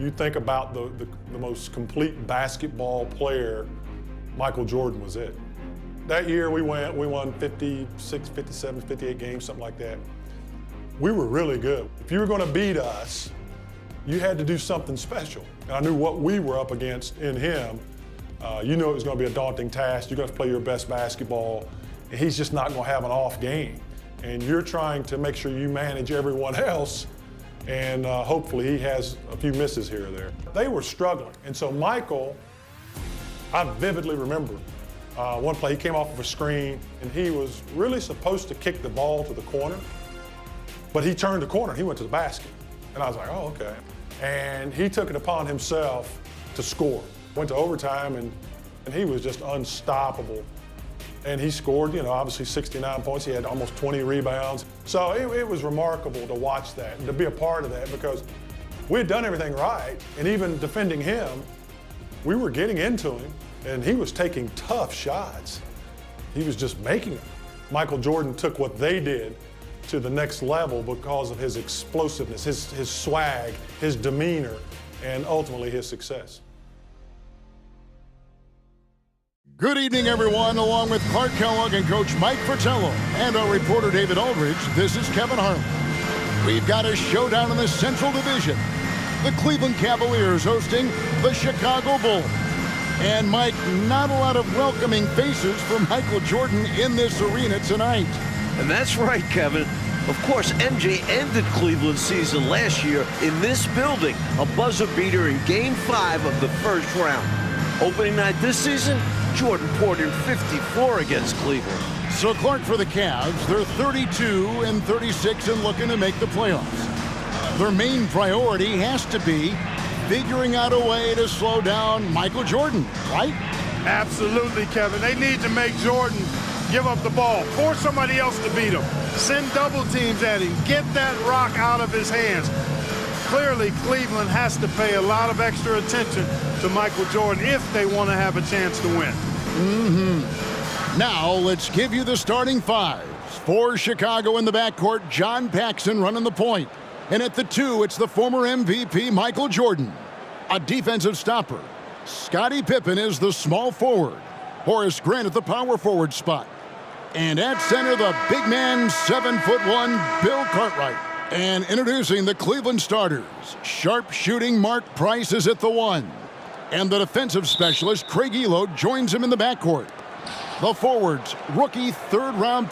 you think about the most complete basketball player, Michael Jordan was it. That year we won 56, 57, 58 games, something like that. We were really good. If you were going to beat us, you had to do something special. And I knew what we were up against in him. You knew it was going to be a daunting task. You're going to play your best basketball, and he's just not going to have an off game. And you're trying to make sure you manage everyone else, and hopefully he has a few misses here or there. They were struggling, and so Michael, I vividly remember one play, he came off of a screen, and he was really supposed to kick the ball to the corner, but he turned the corner, he went to the basket. And I was like, oh, okay. And he took it upon himself to score. Went to overtime, and he was just unstoppable. And he scored, obviously 69 points. He had almost 20 rebounds. So it was remarkable to watch that and to be a part of that, because we had done everything right. And even defending him, we were getting into him, and he was taking tough shots. He was just making them. Michael Jordan took what they did to the next level because of his explosiveness, his swag, his demeanor, and ultimately his success. Good evening, everyone. Along with Clark Kellogg and Coach Mike Fratello and our reporter David Aldridge, this is Kevin Harlan. We've got a showdown in the Central Division. The Cleveland Cavaliers hosting the Chicago Bulls. And Mike, not a lot of welcoming faces for Michael Jordan in this arena tonight. And that's right, Kevin. Of course, MJ ended Cleveland's season last year in this building, a buzzer beater in Game 5 of the first round. Opening night this season, Jordan poured in 54 against Cleveland. So Clark, for the Cavs, they're 32-36 and looking to make the playoffs. Their main priority has to be figuring out a way to slow down Michael Jordan, right? Absolutely, Kevin. They need to make Jordan give up the ball, force somebody else to beat him, send double teams at him, get that rock out of his hands. Clearly, Cleveland has to pay a lot of extra attention to Michael Jordan if they want to have a chance to win. Now, let's give you the starting fives. For Chicago in the backcourt, John Paxson running the point. And at the 2, it's the former MVP, Michael Jordan. A defensive stopper. Scottie Pippen is the small forward. Horace Grant at the power forward spot. And at center, the big man, 7'1", Bill Cartwright. And introducing the Cleveland starters, sharp-shooting Mark Price is at the 1. And the defensive specialist, Craig Elo, joins him in the backcourt. The forwards, rookie third-round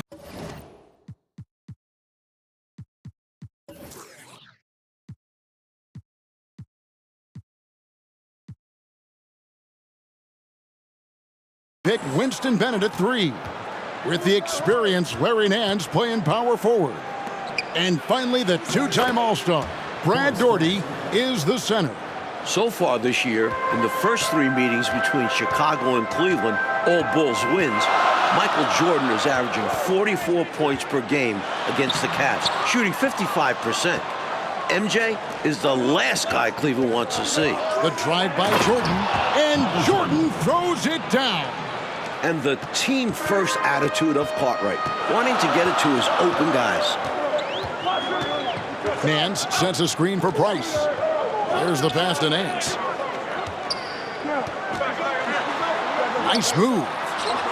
pick Winston Bennett at 3. With the experienced Larry Nance playing power forward. And finally, the two-time All-Star, Brad Daugherty, is the center. So far this year, in the first 3 meetings between Chicago and Cleveland, all Bulls wins, Michael Jordan is averaging 44 points per game against the Cavs, shooting 55%. MJ is the last guy Cleveland wants to see. The drive by Jordan, and Jordan throws it down. And the team-first attitude of Cartwright, wanting to get it to his open guys. Nance sets a screen for Price. There's the pass to Nance. Nice move.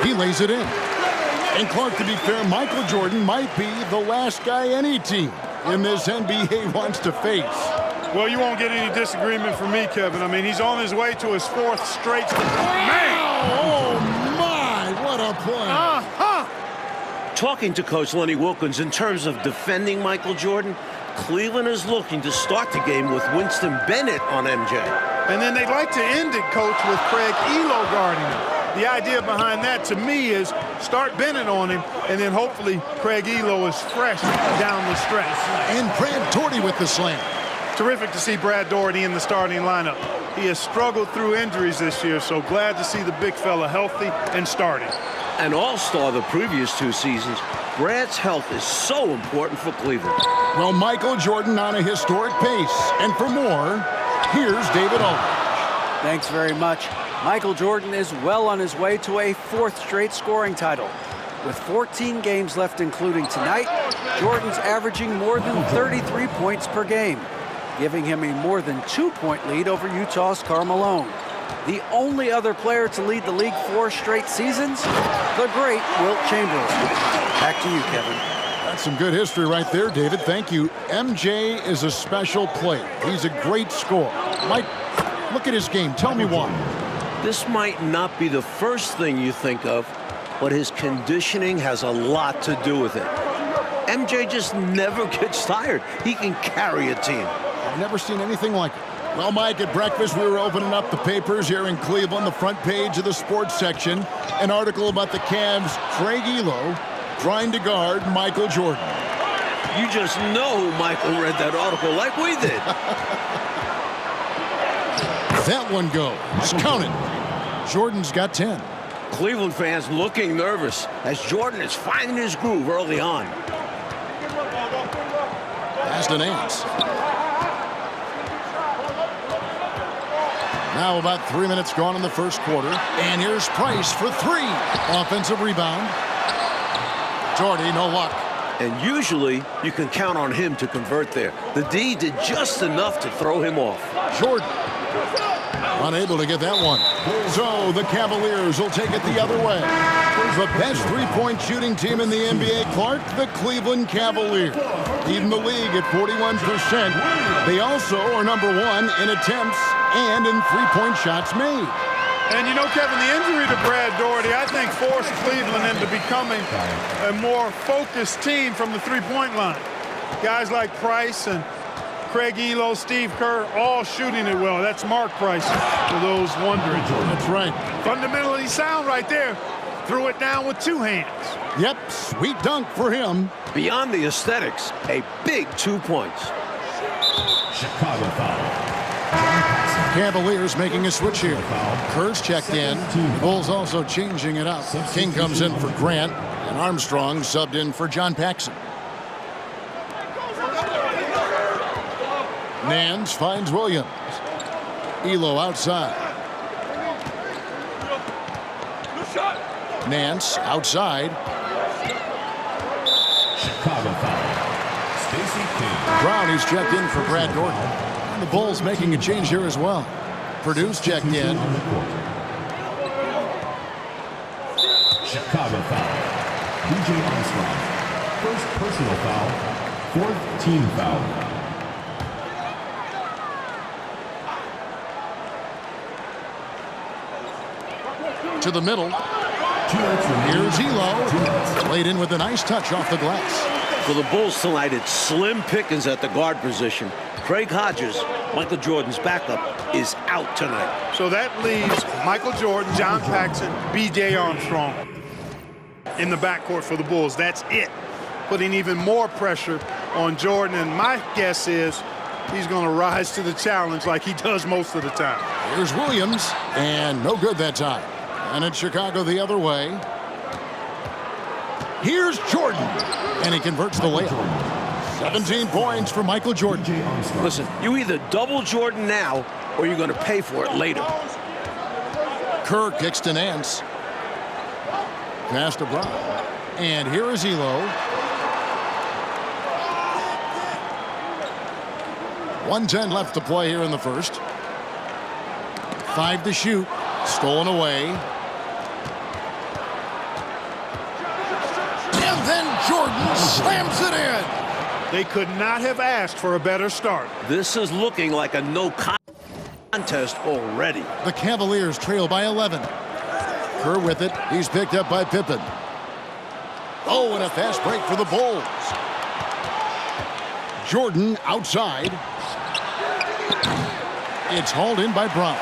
He lays it in. And Clark, to be fair, Michael Jordan might be the last guy any team in this NBA wants to face. Well, you won't get any disagreement from me, Kevin. I mean, he's on his way to his 4th straight. Man! Oh, my! What a play. Talking to Coach Lenny Wilkins in terms of defending Michael Jordan, Cleveland is looking to start the game with Winston Bennett on MJ. And then they'd like to end it, Coach, with Craig Elo guarding him. The idea behind that, to me, is start Bennett on him, and then hopefully Craig Elo is fresh down the stretch. And Brad Daugherty with the slam. Terrific to see Brad Daugherty in the starting lineup. He has struggled through injuries this year, so glad to see the big fella healthy and starting. An all-star the previous 2 seasons, Brad's health is so important for Cleveland. Well, Michael Jordan on a historic pace. And for more, here's David Aldridge. Thanks very much. Michael Jordan is well on his way to a 4th straight scoring title. With 14 games left, including tonight, Jordan's averaging more than 33 points per game. giving him a more than 2-point lead over Utah's Karl Malone. The only other player to lead the league 4 straight seasons, the great Wilt Chamberlain. Back to you, Kevin. That's some good history right there, David. Thank you. MJ is a special player. He's a great scorer. Mike, look at his game. Tell me why. This might not be the first thing you think of, but his conditioning has a lot to do with it. MJ just never gets tired. He can carry a team. I've never seen anything like it. Well, Mike, at breakfast, we were opening up the papers here in Cleveland, the front page of the sports section, an article about the Cavs' Craig Elo trying to guard Michael Jordan. You just know Michael read that article like we did. That one goes. Count it. Jordan's got 10. Cleveland fans looking nervous as Jordan is finding his groove early on. Pass to Nance. Now about 3 minutes gone in the first quarter. And here's Price for 3. Offensive rebound. Jordy, no luck. And usually you can count on him to convert there. The D did just enough to throw him off. Jordan unable to get that one. So the Cavaliers will take it the other way. The best three-point shooting team in the NBA, Clark, the Cleveland Cavaliers. Leading the league at 41%. They also are number 1 in attempts and in three-point shots made. And you know, Kevin, the injury to Brad Daugherty, I think, forced Cleveland into becoming a more focused team from the three-point line. Guys like Price and Craig Elo, Steve Kerr, all shooting it well. That's Mark Price, for those wondering. That's right. Fundamentally sound right there. Threw it down with 2 hands. Yep, sweet dunk for him. Beyond the aesthetics, a big 2 points. Chicago foul. Cavaliers making a switch here. Kerr's checked in. Bulls also changing it up. King comes in for Grant, and Armstrong subbed in for John Paxson. Nance finds Williams. Elo outside. Nance outside. Chicago foul. Stacey King. Brown is checked in for Brad Daugherty. And the Bulls making a change here as well. Purdue's checked in. Chicago foul. DJ Armstrong. First personal foul. 4th team foul. To the middle. Here's Elo. Played in with a nice touch off the glass. For the Bulls tonight, it's slim pickings at the guard position. Craig Hodges, Michael Jordan's backup, is out tonight. So that leaves Michael Jordan, John Paxson, B.J. Armstrong in the backcourt for the Bulls. That's it. Putting even more pressure on Jordan. And my guess is he's going to rise to the challenge like he does most of the time. Here's Williams. And no good that time. And it's Chicago the other way. Here's Jordan. And he converts the layup. 17 points for Michael Jordan. Listen, you either double Jordan now or you're going to pay for it later. Kerr kicks to Nance. Pass to Brown. And here is Elo. 1:10 left to play here in the first. 5 to shoot. Stolen away. And then Jordan slams it in. They could not have asked for a better start. This is looking like a no contest already. The Cavaliers trail by 11. Kerr with it. He's picked up by Pippen. Oh, and a fast break for the Bulls. Jordan outside. It's hauled in by Brown.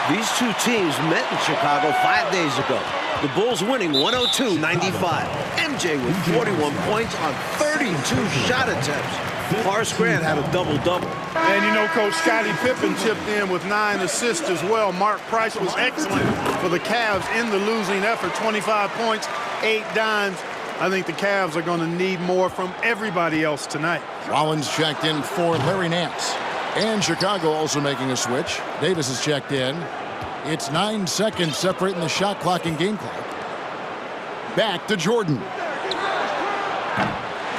These two teams met in Chicago 5 days ago. The Bulls winning 102-95. MJ with 41 points on 32 shot attempts. Horace Grant had a double-double. And you know, Coach, Scottie Pippen chipped in with 9 assists as well. Mark Price was excellent for the Cavs in the losing effort. 25 points, 8 dimes. I think the Cavs are going to need more from everybody else tonight. Rollins checked in for Larry Nance. And Chicago also making a switch. Davis is checked in. It's 9 seconds separating the shot clock and game clock. Back to Jordan.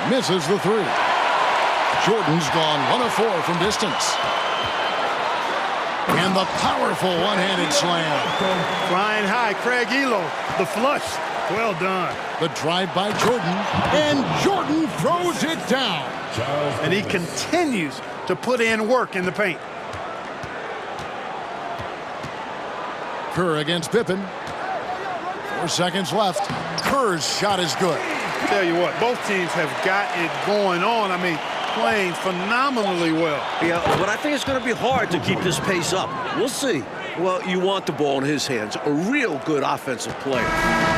Misses the 3. Jordan's gone 1 of 4 from distance. And the powerful one-handed slam. Flying high, Craig Elo, the flush. Well done. The drive by Jordan, and Jordan throws it down. And he continues to put in work in the paint. Kerr against Pippen. 4 seconds left. Kerr's shot is good. Tell you what, both teams have got it going on. I mean, playing phenomenally well. Yeah, but I think it's going to be hard to keep this pace up. We'll see. Well, you want the ball in his hands. A real good offensive player.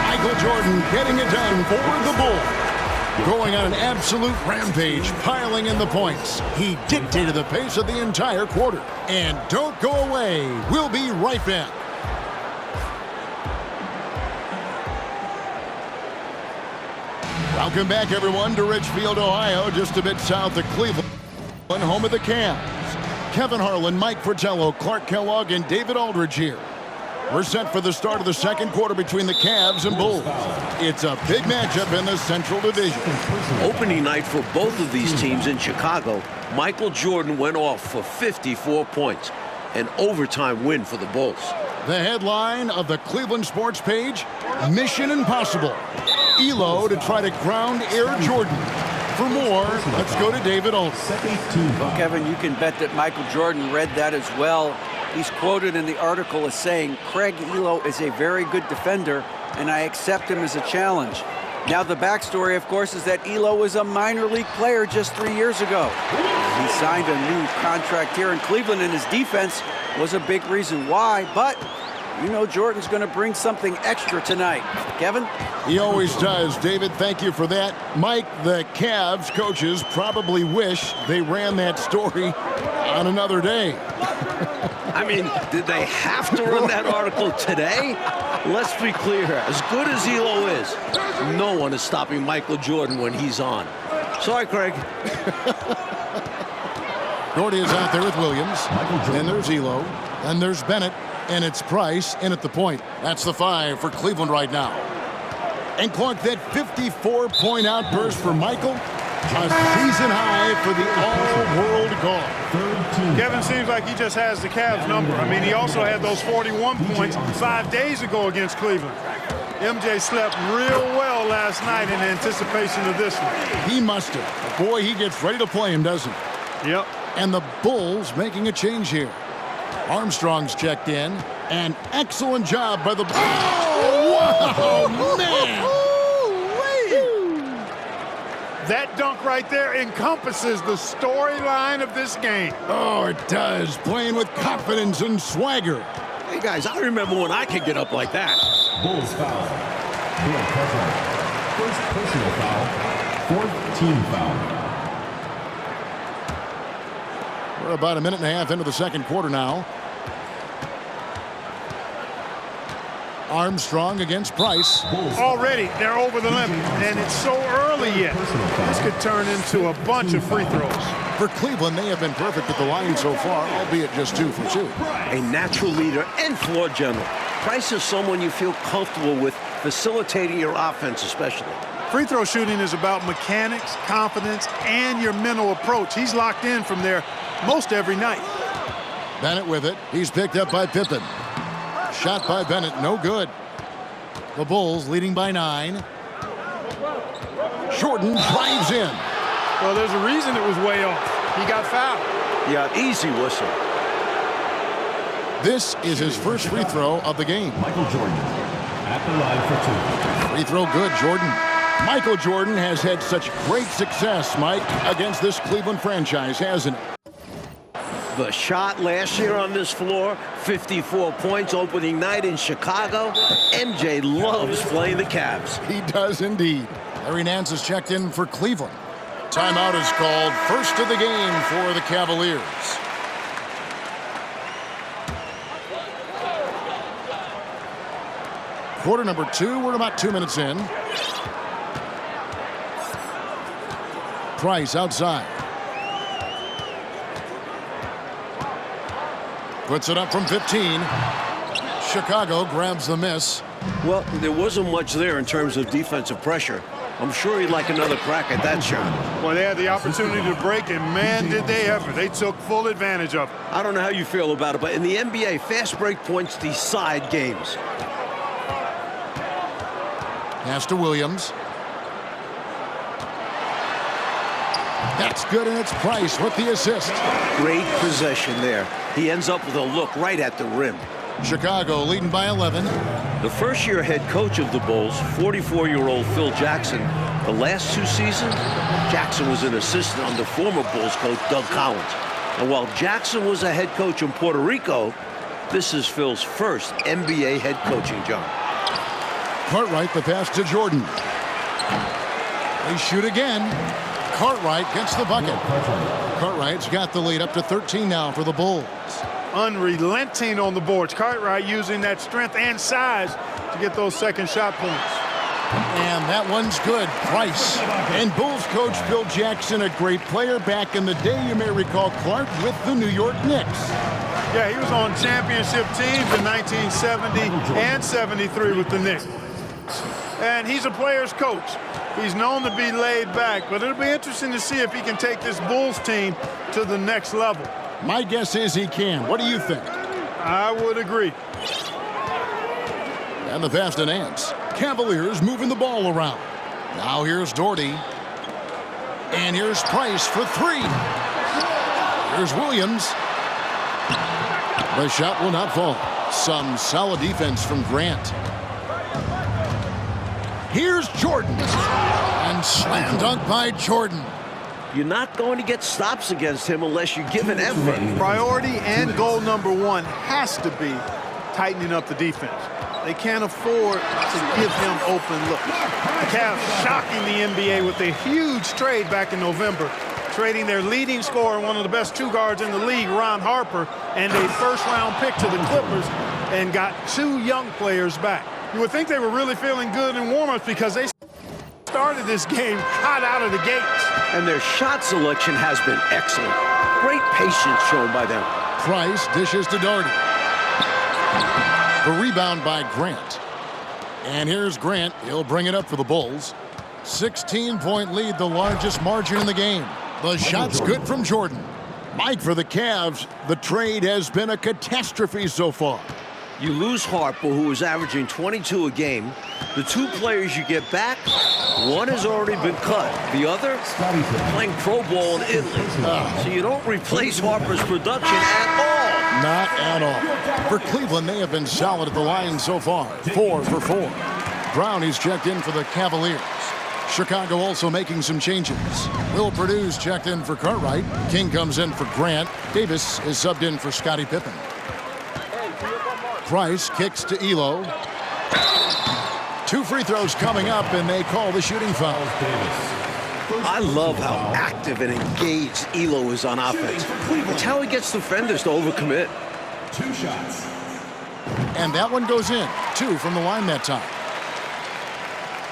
Michael Jordan getting it done for the Bulls. Going on an absolute rampage, piling in the points. He dictated the pace of the entire quarter. And don't go away. We'll be right back. Welcome back, everyone, to Richfield, Ohio, just a bit south of Cleveland, home of the Cavs. Kevin Harlan, Mike Fratello, Clark Kellogg, and David Aldridge here. We're set for the start of the second quarter between the Cavs and Bulls. It's a big matchup in the Central Division. Opening night for both of these teams in Chicago, Michael Jordan went off for 54 points. An overtime win for the Bulls. The headline of the Cleveland Sports page, Mission Impossible. Elo to try to ground Air Jordan. For more, let's go to David Aldridge. Well, Kevin, you can bet that Michael Jordan read that as well. He's quoted in the article as saying, Craig Elo is a very good defender, and I accept him as a challenge. Now, the backstory, of course, is that Elo was a minor league player just 3 years ago. He signed a new contract here in Cleveland, and his defense was a big reason why, but you know Jordan's going to bring something extra tonight. Kevin? He always does. David, thank you for that. Mike, the Cavs coaches probably wish they ran that story on another day. I mean, did they have to run that article today? Let's be clear here. As good as Elo is, no one is stopping Michael Jordan when he's on. Sorry, Craig. Gordy is out there with Williams. And there's Elo. And there's Bennett. And it's Price in at the point. That's the 5 for Cleveland right now. And Clark, that 54-point outburst for Michael, a season high for the all-world guard. Kevin seems like he just has the Cavs number. I mean, he also had those 41 points 5 days ago against Cleveland. MJ slept real well last night in anticipation of this one. He must have. Boy, he gets ready to play him, doesn't he? Yep. And the Bulls making a change here. Armstrong's checked in. An excellent job by the... Oh, wow, man! That dunk right there encompasses the storyline of this game. Oh, it does. Playing with confidence and swagger. Hey, guys, I remember when I could get up like that. Bulls foul. First personal foul. Fourth team foul. We're about a minute and a half into the second quarter now. Armstrong against Price. Already, they're over the limit, and it's so early yet. This could turn into a bunch of free throws. For Cleveland, they have been perfect at the line so far, albeit just 2 for 2. A natural leader and floor general. Price is someone you feel comfortable with, facilitating your offense especially. Free throw shooting is about mechanics, confidence, and your mental approach. He's locked in from there most every night. Bennett with it. He's picked up by Pippen. Shot by Bennett, no good. The Bulls leading by 9. Jordan drives in. Well, there's a reason it was way off. He got fouled. Yeah, easy whistle. This is his first free throw of the game. Michael Jordan at the line for 2. Free throw good, Jordan. Michael Jordan has had such great success, Mike, against this Cleveland franchise, hasn't he? The shot last year on this floor, 54 points opening night in Chicago. MJ loves playing the Cavs. He does indeed. Larry Nance is checked in for Cleveland. Timeout is called. First of the game for the Cavaliers. Quarter number 2. We're about 2 minutes in. Price outside. Puts it up from 15. Chicago grabs the miss. Well, there wasn't much there in terms of defensive pressure. I'm sure he'd like another crack at that shot. Well, they had the opportunity to break, and man, did they ever. They took full advantage of it. I don't know how you feel about it, but in the NBA, fast break points decide games. Pass to Williams. That's good, and it's Price with the assist. Great possession there. He ends up with a look right at the rim. Chicago leading by 11. The first-year head coach of the Bulls, 44-year-old Phil Jackson, the last 2 seasons, Jackson was an assistant under former Bulls coach Doug Collins. And while Jackson was a head coach in Puerto Rico, this is Phil's first NBA head coaching job. Cartwright, the pass to Jordan. They shoot again. Cartwright gets the bucket. Cartwright's got the lead up to 13 now for the Bulls. Unrelenting on the boards. Cartwright using that strength and size to get those second shot points. And that one's good. Price. And Bulls coach Phil Jackson, a great player back in the day. You may recall Clark with the New York Knicks. Yeah, he was on championship teams in 1970 and 73 with the Knicks. And he's a player's coach. He's known to be laid back, but it'll be interesting to see if he can take this Bulls team to the next level. My guess is he can. What do you think? I would agree. And the pass to Nance. Cavaliers moving the ball around. Now here's Doherty. And here's Price for 3. Here's Williams. The shot will not fall. Some solid defense from Grant. Here's Jordan. And slam dunk by Jordan. You're not going to get stops against him unless you give an effort. Priority and goal number 1 has to be tightening up the defense. They can't afford to give him open looks. The Cavs shocking the NBA with a huge trade back in November, trading their leading scorer, one of the best 2 guards in the league, Ron Harper, and a first-round pick to the Clippers, and got 2 young players back. You would think they were really feeling good in warm-ups because they started this game hot out of the gates. And their shot selection has been excellent. Great patience shown by them. Price dishes to Doherty. The rebound by Grant. And here's Grant. He'll bring it up for the Bulls. 16-point lead, the largest margin in the game. The shot's good from Jordan. Mike, for the Cavs, the trade has been a catastrophe so far. You lose Harper, who is averaging 22 a game. The 2 players you get back, one has already been cut. The other, playing pro ball in Italy. So you don't replace Harper's production at all. Not at all. For Cleveland, they have been solid at the line so far. 4 for 4. Brown, he's checked in for the Cavaliers. Chicago also making some changes. Will Purdue's checked in for Cartwright. King comes in for Grant. Davis is subbed in for Scottie Pippen. Price kicks to Elo. 2 free throws coming up, and they call the shooting foul. I love how active and engaged Elo is on offense. It's how he gets defenders to overcommit. 2 shots. And that one goes in. 2 from the line that time.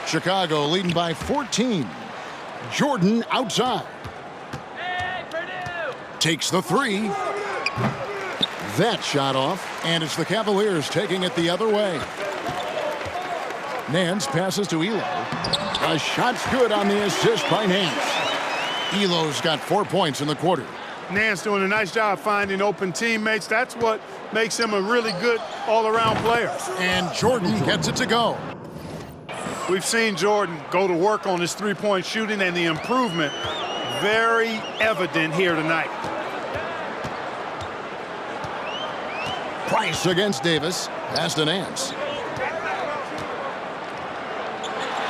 Chicago leading by 14. Jordan outside. Takes the 3. That shot off, and it's the Cavaliers taking it the other way. Nance passes to Elo. A shot's good on the assist by Nance. Elo's got 4 points in the quarter. Nance doing a nice job finding open teammates. That's what makes him a really good all-around player. And Jordan gets it to go. We've seen Jordan go to work on his 3-point shooting, and the improvement very evident here tonight. Price against Davis. Pass to Nance.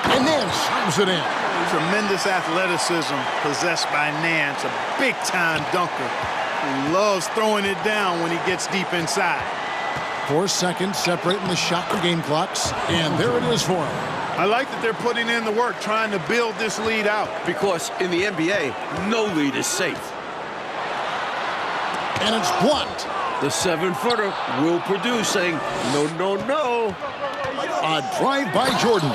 And Nance slams it in. Tremendous athleticism possessed by Nance, a big-time dunker who loves throwing it down when he gets deep inside. 4 seconds separating the shot and game clocks, and there it is for him. I like that they're putting in the work, trying to build this lead out. Because in the NBA, no lead is safe. And it's blocked. The 7-footer Will Purdue saying, no, no, no. A drive by Jordan.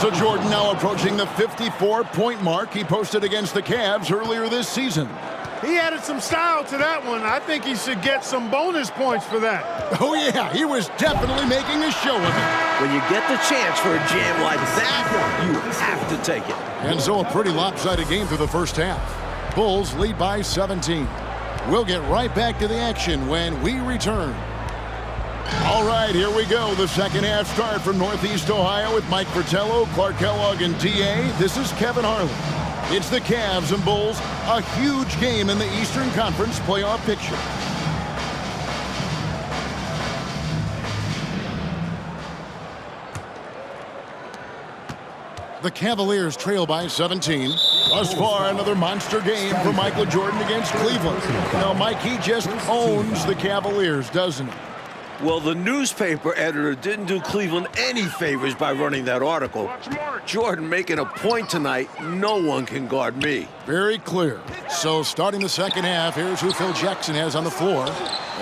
So Jordan now approaching the 54-point mark he posted against the Cavs earlier this season. He added some style to that one. I think he should get some bonus points for that. Oh, yeah, he was definitely making a show of it. When you get the chance for a jam like that, you have to take it. And so a pretty lopsided game through the first half. Bulls lead by 17. We'll get right back to the action when we return. All right, here we go. The second half start from Northeast Ohio with Mike Fratello, Clark Kellogg, and TA. This is Kevin Harlan. It's the Cavs and Bulls, a huge game in the Eastern Conference playoff picture. The Cavaliers trail by 17. Thus far, another monster game for Michael Jordan against Cleveland. Now, Mike, he just owns the Cavaliers, doesn't he? Well, the newspaper editor didn't do Cleveland any favors by running that article. Jordan making a point tonight, no one can guard me. Very clear. So starting the second half, here's who Phil Jackson has on the floor.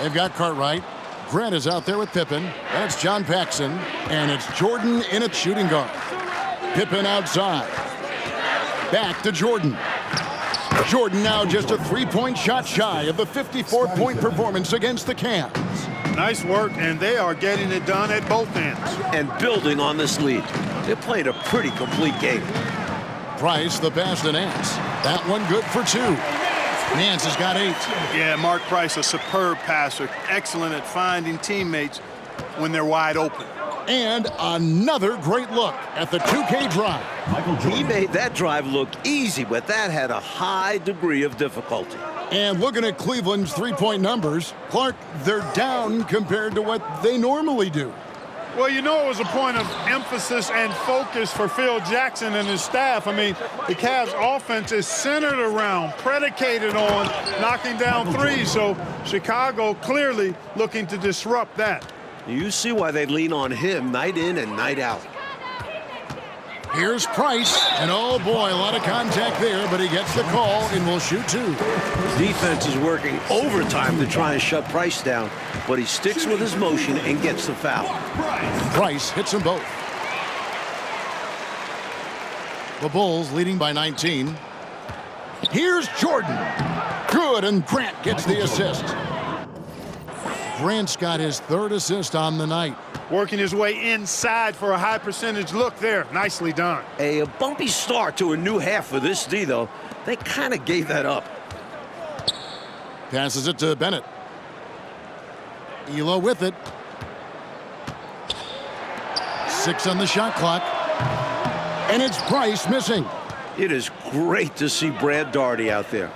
They've got Cartwright. Grant is out there with Pippen. And it's John Paxson. And it's Jordan in at shooting guard. Pippen outside. Back to Jordan. Jordan now just a three-point shot shy of the 54-point performance against the Cavs. Nice work, and they are getting it done at both ends. And building on this lead. They played a pretty complete game. Price, the pass to Nance. That one good for 2. Nance has got 8. Yeah, Mark Price, a superb passer. Excellent at finding teammates when they're wide open. And another great look at the 2K drive. He made that drive look easy, but that had a high degree of difficulty. And looking at Cleveland's three-point numbers, Clark, they're down compared to what they normally do. Well, you know, it was a point of emphasis and focus for Phil Jackson and his staff. I mean, the Cavs' offense is centered around, predicated on knocking down threes, so Chicago clearly looking to disrupt that. You see why they lean on him night in and night out. Here's Price, and oh boy, a lot of contact there, but he gets the call and will shoot 2. Defense is working overtime to try and shut Price down, but he sticks with his motion and gets the foul. Price hits them both. The Bulls leading by 19. Here's Jordan. Good, and Grant gets the assist. Grant's got his 3rd assist on the night. Working his way inside for a high percentage look there. Nicely done. A bumpy start to a new half for this D, though. They kind of gave that up. Passes it to Bennett. Elo with it. 6 on the shot clock. And it's Price missing. It is great to see Brad Daugherty out there.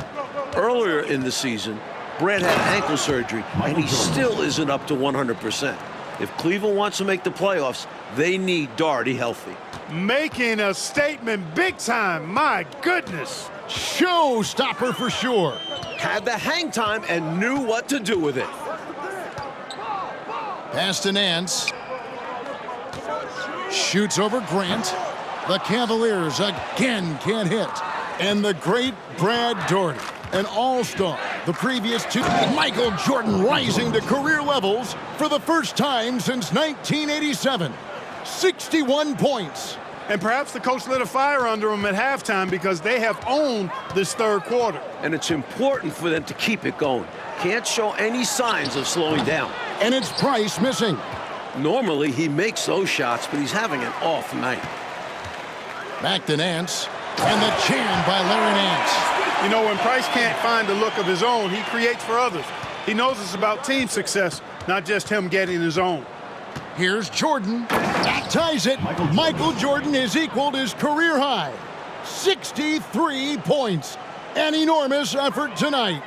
Earlier in the season, Brad had ankle surgery, and he still isn't up to 100%. If Cleveland wants to make the playoffs, they need Daugherty healthy. Making a statement big time. My goodness. Showstopper for sure. Had the hang time and knew what to do with it. Pass to Nance. Shoots over Grant. The Cavaliers again can't hit. And the great Brad Daugherty, an all-star. The previous 2, Michael Jordan rising to career levels for the first time since 1987. 61 points. And perhaps the coach lit a fire under them at halftime because they have owned this 3rd quarter. And it's important for them to keep it going. Can't show any signs of slowing down. And it's Price missing. Normally, he makes those shots, but he's having an off night. Back to Nance. And the jam by Larry Nance. You know, when Price can't find the look of his own, he creates for others. He knows it's about team success, not just him getting his own. Here's Jordan. That ties it. Michael Jordan has equaled his career high. 63 points. An enormous effort tonight.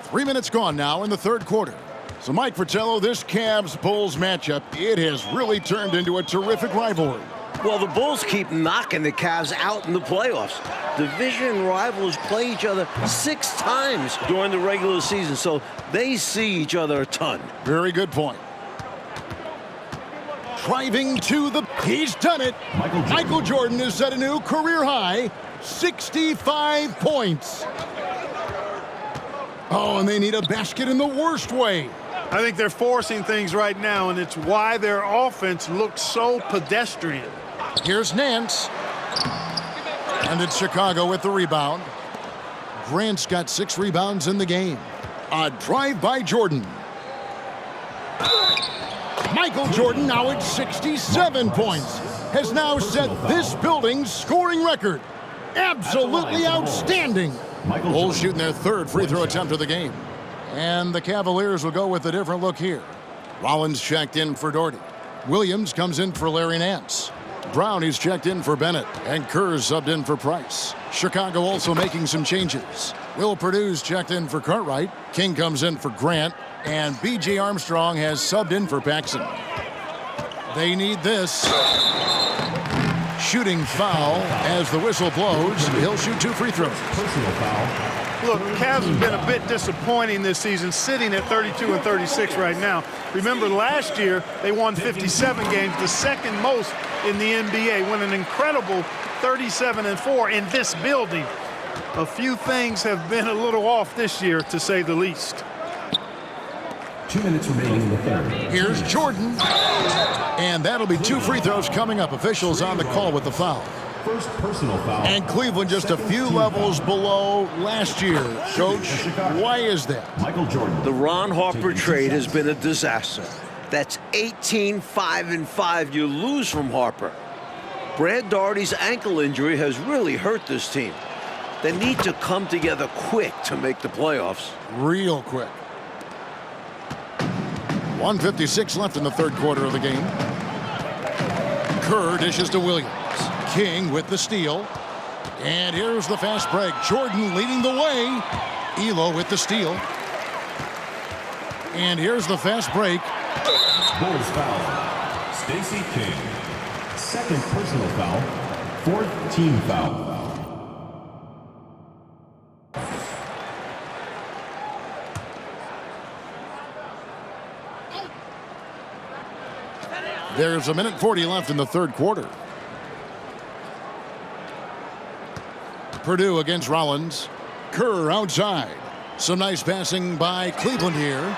3 minutes gone now in the 3rd quarter. So, Mike Fratello, this Cavs-Bulls matchup, it has really turned into a terrific rivalry. Well, the Bulls keep knocking the Cavs out in the playoffs. Division rivals play each other 6 times during the regular season, so they see each other a ton. Very good point. Driving to the... He's done it. Michael Jordan has set a new career high, 65 points. Oh, and they need a basket in the worst way. I think they're forcing things right now, and it's why their offense looks so pedestrian. Here's Nance. And it's Chicago with the rebound. Grant's got 6 rebounds in the game. A drive by Jordan. Michael Jordan, now at 67 points, has now set this building's scoring record. Absolutely outstanding. Bulls shooting their 3rd free throw attempt of the game. And the Cavaliers will go with a different look here. Rollins checked in for Doherty. Williams comes in for Larry Nance. Brown is checked in for Bennett. And Kerr's subbed in for Price. Chicago also making some changes. Will Perdue's checked in for Cartwright. King comes in for Grant. And B.J. Armstrong has subbed in for Paxson. They need this. Shooting foul as the whistle blows. He'll shoot 2 free throws. Personal foul. Look, Cavs have been a bit disappointing this season, sitting at 32 and 36 right now. Remember, last year they won 57 games, the 2nd most in the NBA, won an incredible 37-4 in this building. A few things have been a little off this year, to say the least. 2 minutes remaining in the 3rd. Here's Jordan. And that'll be 2 free throws coming up. Officials on the call with the foul. First personal foul. And Cleveland just a few levels below last year. Coach, why is that? Michael Jordan. The Ron Harper trade has been a disaster. That's 18-5-5 you lose from Harper. Brad Daugherty's ankle injury has really hurt this team. They need to come together quick to make the playoffs. Real quick. 1:56 left in the 3rd quarter of the game. Kerr dishes to Williams. King with the steal. And here's the fast break. Jordan leading the way. Elo with the steal. And here's the fast break. Bulls foul. Stacey King. 2nd personal foul. 4th team foul. There's 1:40 left in the 3rd quarter. Purdue against Rollins. Kerr outside. Some nice passing by Cleveland here.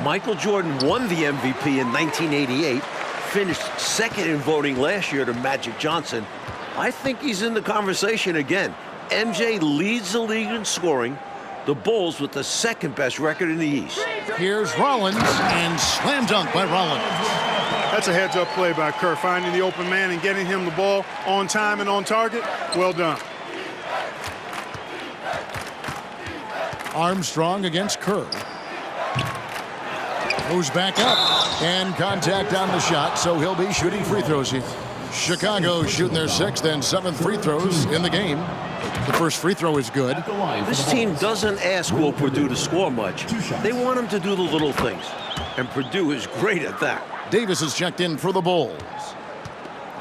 Michael Jordan won the MVP in 1988, finished 2nd in voting last year to Magic Johnson. I think he's in the conversation again. MJ leads the league in scoring. The Bulls with the 2nd best record in the East. Here's Rollins, and slam dunk by Rollins. That's a heads-up play by Kerr, finding the open man and getting him the ball on time and on target. Well done. Armstrong against Kerr. Moves back up, and contact on the shot, so he'll be shooting free throws here. Chicago shooting their 6th and 7th free throws in the game. The first free throw is good. This team doesn't ask Will Purdue to score much. They want him to do the little things, and Purdue is great at that. Davis is checked in for the Bulls.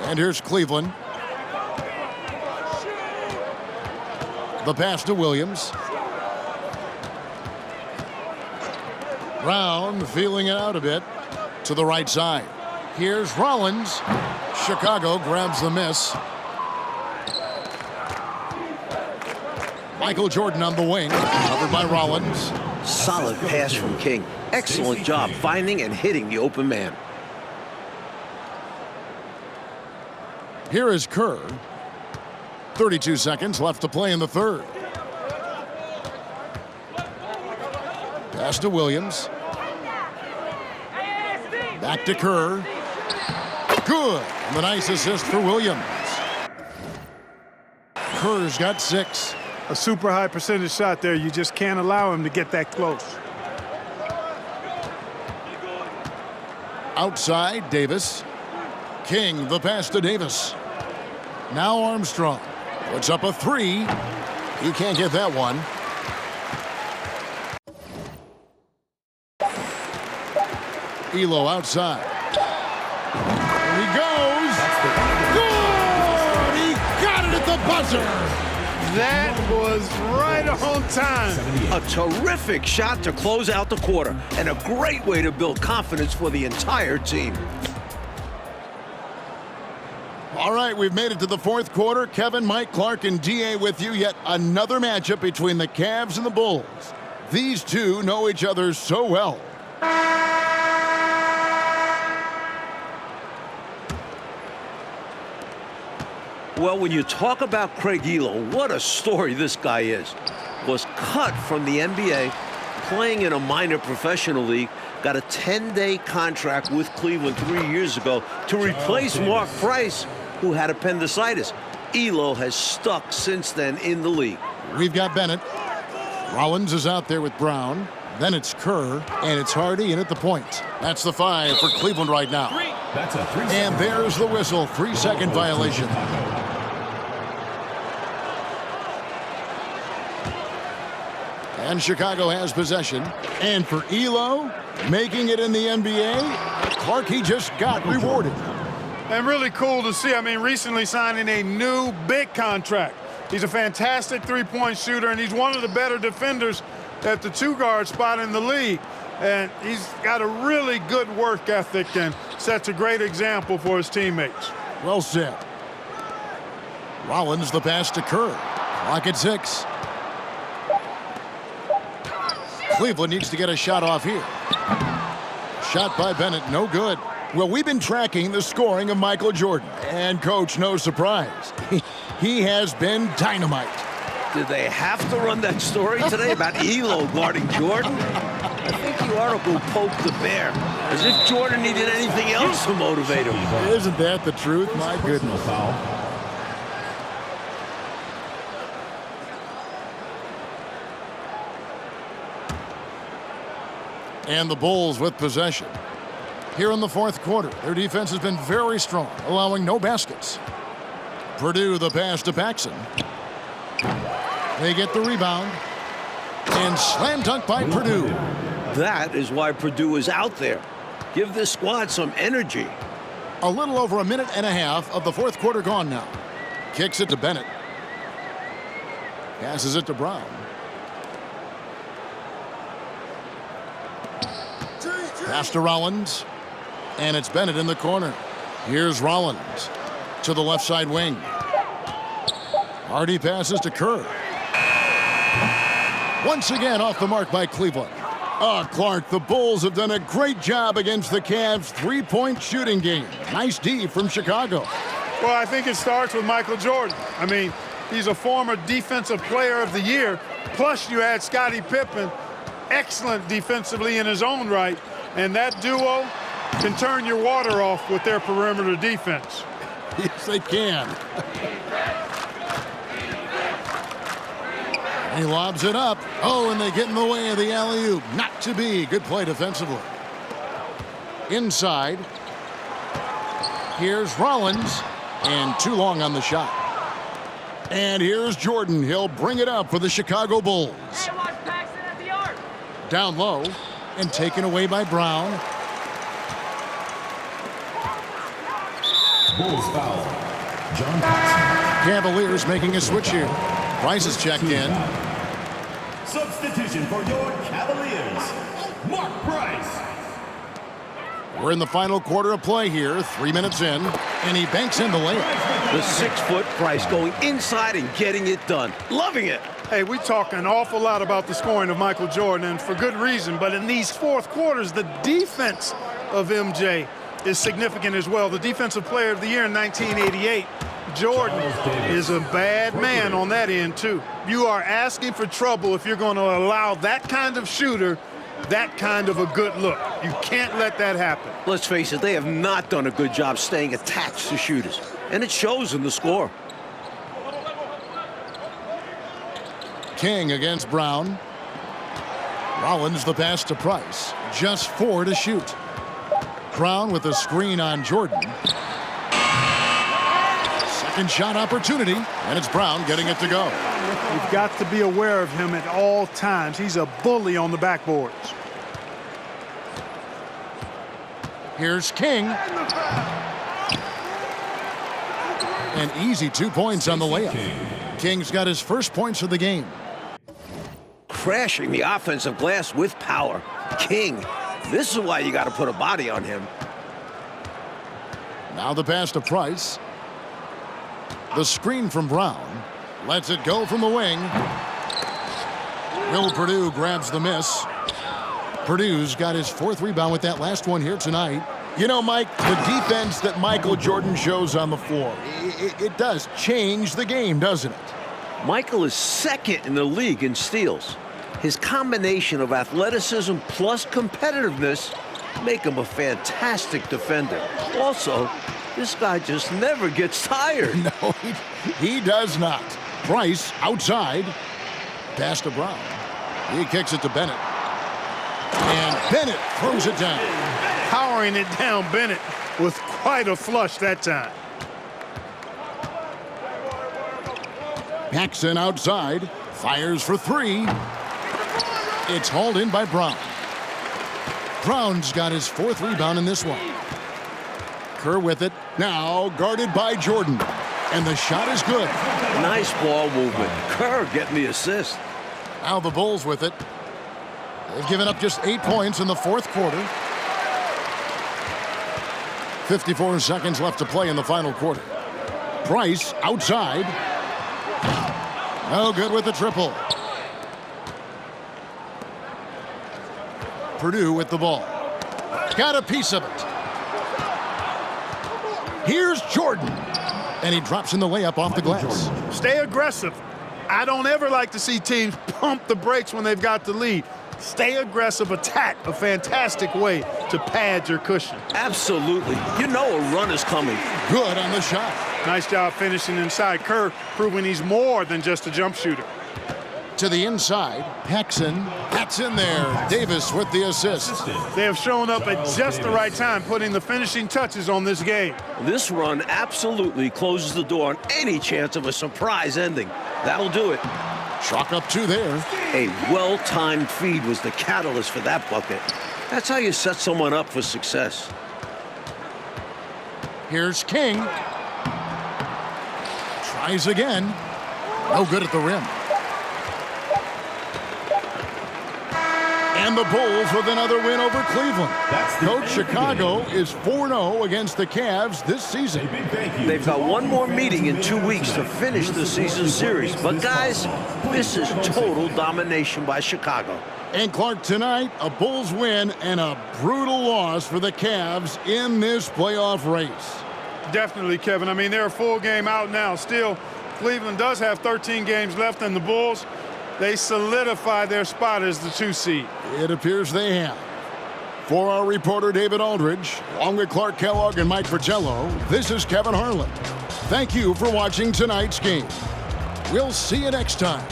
And here's Cleveland. The pass to Williams. Brown feeling it out a bit to the right side. Here's Rollins. Chicago grabs the miss. Michael Jordan on the wing, covered by Rollins. Solid pass from King. Excellent job finding and hitting the open man. Here is Kerr. 32 seconds left to play in the 3rd. Pass to Williams. Back to Kerr. Good. And the nice assist for Williams. Kerr's got 6. A super high percentage shot there. You just can't allow him to get that close. Outside, Davis. King, the pass to Davis. Now Armstrong puts up a 3. He can't get that one. Elo outside. There he goes. Good! He got it at the buzzer. That was right on time. A terrific shot to close out the quarter, and a great way to build confidence for the entire team. All right, we've made it to the 4th quarter. Kevin, Mike, Clark, and D.A. with you. Yet another matchup between the Cavs and the Bulls. These two know each other so well. Well, when you talk about Craig Elo, what a story this guy is. was cut from the NBA, playing in a minor professional league, got a 10-day contract with Cleveland 3 years ago to replace Mark Price, who had appendicitis. Elo has stuck since then in the league. We've got Bennett. Rollins is out there with Brown. Then it's Kerr, and it's Hardy in at the point. That's the 5 for Cleveland right now. That's a 3. And there's the whistle, 3-second violation. And Chicago has possession. And for Elo, making it in the NBA, Clark, he just got rewarded. And really cool to see. I mean, recently signing a new big contract. He's a fantastic three-point shooter, and he's one of the better defenders at the two-guard spot in the league. And he's got a really good work ethic and sets a great example for his teammates. Well said. Rollins the pass to Kerr. Clock at 6. Cleveland needs to get a shot off here. Shot by Bennett, no good. Well, we've been tracking the scoring of Michael Jordan. And, Coach, no surprise. He has been dynamite. Did they have to run that story today about Elo guarding Jordan? I think the article poked the bear, as if Jordan needed anything else to motivate him. Isn't that the truth? My goodness. Foul. And the Bulls with possession. Here in the fourth quarter, their defense has been very strong, allowing no baskets. Purdue the pass to Paxson. They get the rebound. And slam dunk by Purdue. That is why Purdue is out there. Give this squad some energy. A little over a minute and a half of the fourth quarter gone now. Kicks it to Bennett. Passes it to Brown. Pass to Rollins. And it's Bennett in the corner. Here's Rollins to the left side wing. Hardy passes to Kerr. Once again off the mark by Cleveland. Clark, the Bulls have done a great job against the Cavs' three-point shooting game. Nice D from Chicago. Well, I think it starts with Michael Jordan. I mean, he's a former Defensive Player of the Year. Plus, you add Scottie Pippen, excellent defensively in his own right. And that duo can turn your water off with their perimeter defense. Yes, they can. He lobs it up. Oh, and they get in the way of the alley-oop. Not to be. Good play defensively. Inside. Here's Rollins. And too long on the shot. And here's Jordan. He'll bring it up for the Chicago Bulls. Down low. And taken away by Brown. Bulls foul. John Paxson. Cavaliers making a switch here. Price is checked in. Substitution for your Cavaliers, Mark Price. We're in the final quarter of play here, 3 minutes in, and he banks in the layup. The 6-foot Price going inside and getting it done. Loving it. Hey, we talk an awful lot about the scoring of Michael Jordan, and for good reason. But in these fourth quarters, the defense of MJ is significant as well. The Defensive Player of the Year in 1988. Jordan is a bad man on that end, too. You are asking for trouble if you're going to allow that kind of shooter that kind of a good look. You can't let that happen. Let's face it, they have not done a good job staying attached to shooters, and it shows in the score. King against Brown. Rollins the pass to Price. Just 4 to shoot. Brown with a screen on Jordan. Second shot opportunity, and it's Brown getting it to go. You've got to be aware of him at all times. He's a bully on the backboards. Here's King. An easy 2 points on the layup. King's got his first points of the game. Crashing the offensive glass with power. King, this is why you got to put a body on him. Now the pass to Price. The screen from Brown. Lets it go from the wing. Will Purdue grabs the miss. Purdue's got his 4th rebound with that last one here tonight. You know, Mike, the defense that Michael Jordan shows on the floor, it does change the game, doesn't it? Michael is second in the league in steals. His combination of athleticism plus competitiveness make him a fantastic defender. Also, this guy just never gets tired. No, he does not. Price outside. Pass to Brown. He kicks it to Bennett. And Bennett throws it down. Powering it down, Bennett, with quite a flush that time. Paxson outside. Fires for three. It's hauled in by Brown. Brown's got his fourth rebound in this one. Kerr with it. Now guarded by Jordan. And the shot is good. Nice ball movement. Kerr getting the assist. Now the Bulls with it. They've given up just 8 points in the fourth quarter. 54 seconds left to play in the final quarter. Price outside. No good with the triple. Purdue with the ball. Got a piece of it. Here's Jordan. And he drops in the layup off the glass. Stay aggressive. I don't ever like to see teams pump the brakes when they've got the lead. Stay aggressive, attack, a fantastic way to pad your cushion. Absolutely. You know a run is coming. Good on the shot. Nice job finishing inside. Kerr proving he's more than just a jump shooter. To the inside, Paxson. That's in there. Davis with the assist. They have shown up at just the right time, putting the finishing touches on this game. This run absolutely closes the door on any chance of a surprise ending. That'll do it. Chalk up two there. A well-timed feed was the catalyst for that bucket. That's how you set someone up for success. Here's King. Tries again. No good at the rim. And the Bulls with another win over Cleveland. Coach Chicago is 4-0 against the Cavs this season. They've got one more meeting in 2 weeks to finish the season series. But guys, this is total domination by Chicago. And Clark, tonight, a Bulls win and a brutal loss for the Cavs in this playoff race. Definitely, Kevin. I mean, they're a full game out now. Still, Cleveland does have 13 games left, and the Bulls, they solidify their spot as the 2 seed. It appears they have. For our reporter, David Aldridge, along with Clark Kellogg and Mike Fratello, this is Kevin Harlan. Thank you for watching tonight's game. We'll see you next time.